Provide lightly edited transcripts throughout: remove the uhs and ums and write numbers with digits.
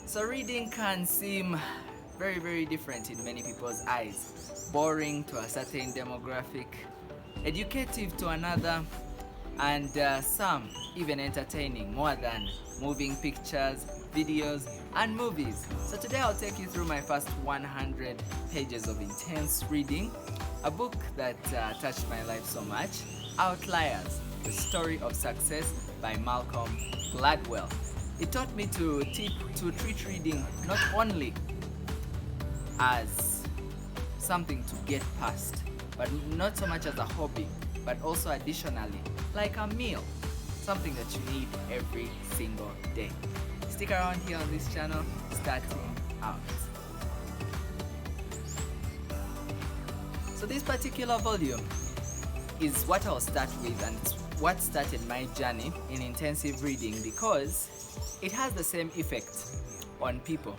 So reading can seem very different in many people's eyes. Boring to a certain demographic, educative to another, and some even entertaining more than moving pictures, videos, and movies. So today I'll take you through my first 100 pages of intense reading, a book that touched my life so much, Outliers, The Story of Success by Malcolm Gladwell. It taught me to treat reading not only as something to get past, but not so much as a hobby, but also additionally like a meal, something that you need every single day. Stick around here on this channel, starting out. So this particular volume is what I'll start with, and it's what started my journey in intensive reading because it has the same effect on people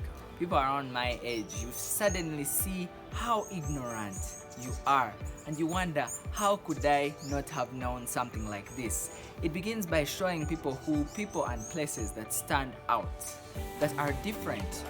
around my age. You suddenly see how ignorant you are and you wonder, how could I not have known something like this? It begins by showing people and places that stand out, that are different.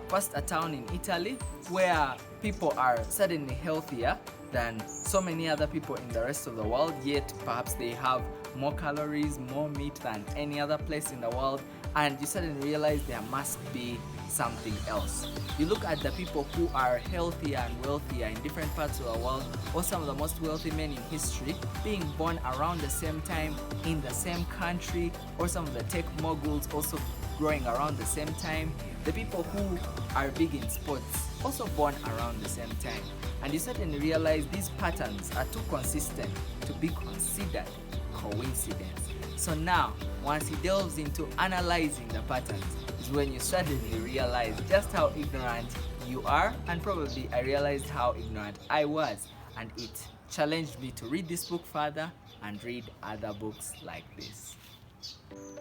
First, a town in Italy where people are suddenly healthier than so many other people in the rest of the world, yet perhaps they have more calories, more meat than any other place in the world, and you suddenly realize there must be something else. You look at the people who are healthier and wealthier in different parts of the world, or some of the most wealthy men in history being born around the same time in the same country, or some of the tech moguls also growing around the same time. The people who are big in sports also born around the same time. And you suddenly realize these patterns are too consistent to be considered coincidence. So now, once he delves into analyzing the patterns, is when you suddenly realize just how ignorant you are, and probably I realized how ignorant I was, and it challenged me to read this book further and read other books like this.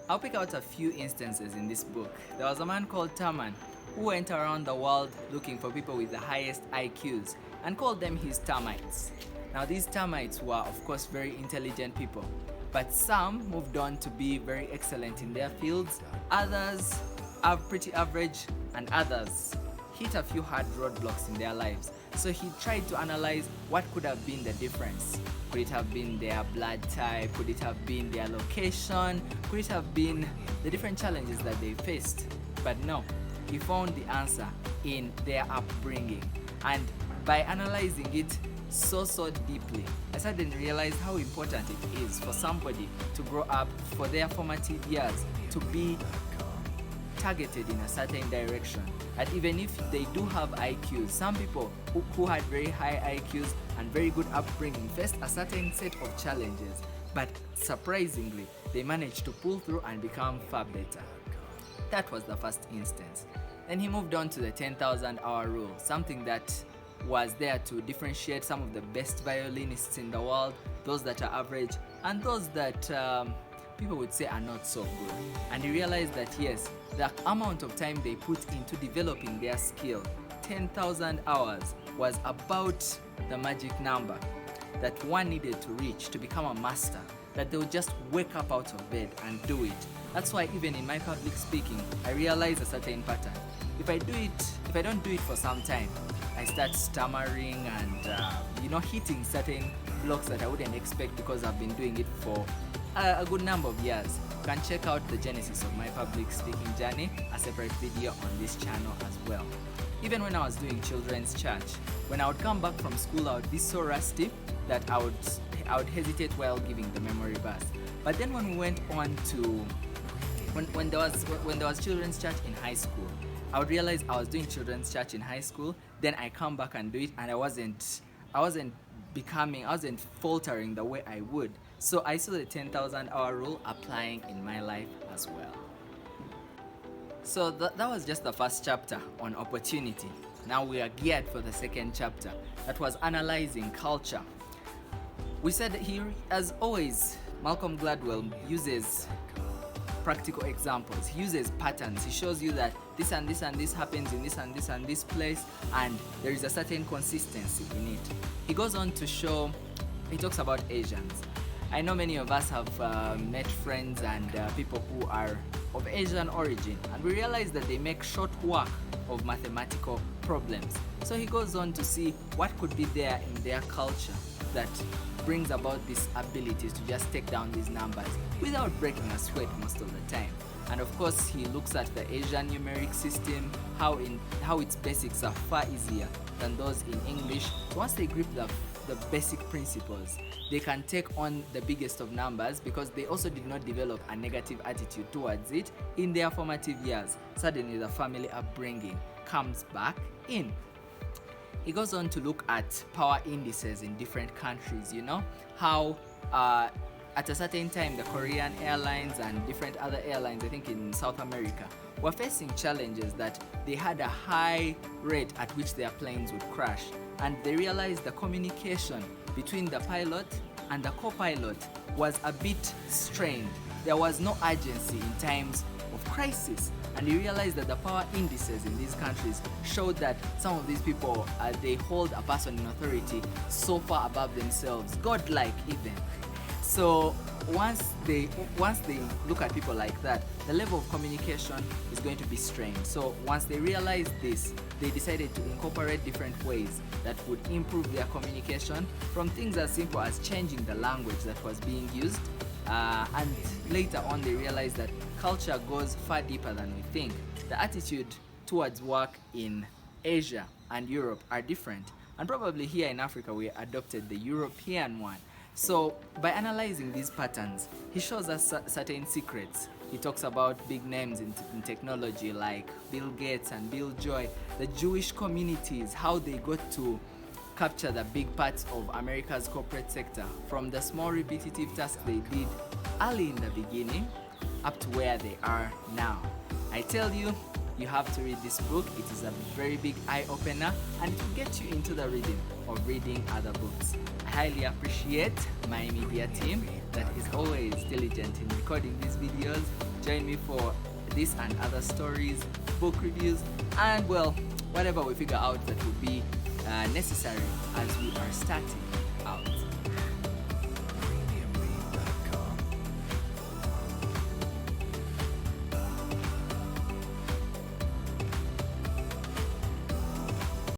I'll pick out a few instances in this book. There was a man called Taman who went around the world looking for people with the highest IQs and called them his termites. Now these termites were of course very intelligent people, but some moved on to be very excellent in their fields, others are pretty average, and others hit a few hard roadblocks in their lives. So he tried to analyze what could have been the difference. Could it have been their blood type? Could it have been their location? Could it have been the different challenges that they faced? But no, he found the answer in their upbringing. And by analyzing it so deeply, I suddenly realized how important it is for somebody to grow up, for their formative years to be targeted in a certain direction. And even if they do have IQs, some people who had very high IQs and very good upbringing faced a certain set of challenges, but surprisingly they managed to pull through and become far better. That was the first instance. Then he moved on to the 10,000 hour rule, something that was there to differentiate some of the best violinists in the world, those that are average and those that people would say are not so good. And he realized that yes, the amount of time they put into developing their skill, 10,000 hours, was about the magic number that one needed to reach to become a master, that they would just wake up out of bed and do it. That's why even in my public speaking, I realize a certain pattern. If I don't do it for some time, I start stammering and hitting certain blocks that I wouldn't expect because I've been doing it for a good number of years. You can check out the genesis of my public speaking journey, a separate video on this channel as well. Even when I was doing children's church, when I would come back from school, I would be so rusty that I would hesitate while giving the memory verse. But then when we went on to when there was children's church in high school, I would realize I was doing children's church in high school, then I come back and do it, and I wasn't faltering the way I would. So I saw the 10,000 hour rule applying in my life as well. So that was just the first chapter on opportunity. Now we are geared for the second chapter, that was analyzing culture. We said that he, as always, Malcolm Gladwell uses practical examples. He uses patterns. He shows you that this and this and this happens in this and this and this place, and there is a certain consistency in it. He goes on to show, he talks about Asians. I know many of us have met friends and people who are of Asian origin, and we realize that they make short work of mathematical problems. So he goes on to see what could be there in their culture that brings about this ability to just take down these numbers without breaking a sweat most of the time. And of course, he looks at the Asian numeric system, how its basics are far easier than those in English. So once they grip the basic principles, they can take on the biggest of numbers, because they also did not develop a negative attitude towards it in their formative years. Suddenly the family upbringing comes back in. He goes on to look at power indices in different countries, how at a certain time the Korean Airlines and different other airlines, I think in South America, were facing challenges that they had a high rate at which their planes would crash, and they realized the communication between the pilot and the co-pilot was a bit strained. There was no urgency in times of crisis, and they realized that the power indices in these countries showed that some of these people, they hold a person in authority so far above themselves, godlike even. So once they look at people like that, the level of communication is going to be strained. So once they realized this, they decided to incorporate different ways that would improve their communication, from things as simple as changing the language that was being used, and later on they realized that culture goes far deeper than we think. The attitude towards work in Asia and Europe are different, and probably here in Africa we adopted the European one. So by analyzing these patterns, he shows us certain secrets. He talks about big names in technology like Bill Gates and Bill Joy, the Jewish communities, how they got to capture the big parts of America's corporate sector, from the small repetitive tasks they did early in the beginning up to where they are now. I tell you, you have to read this book. It is a very big eye-opener, and it will get you into the rhythm of reading other books. I highly appreciate my media team that is always diligent in recording these videos. Join me for this and other stories, book reviews, and well, whatever we figure out that will be necessary as we are starting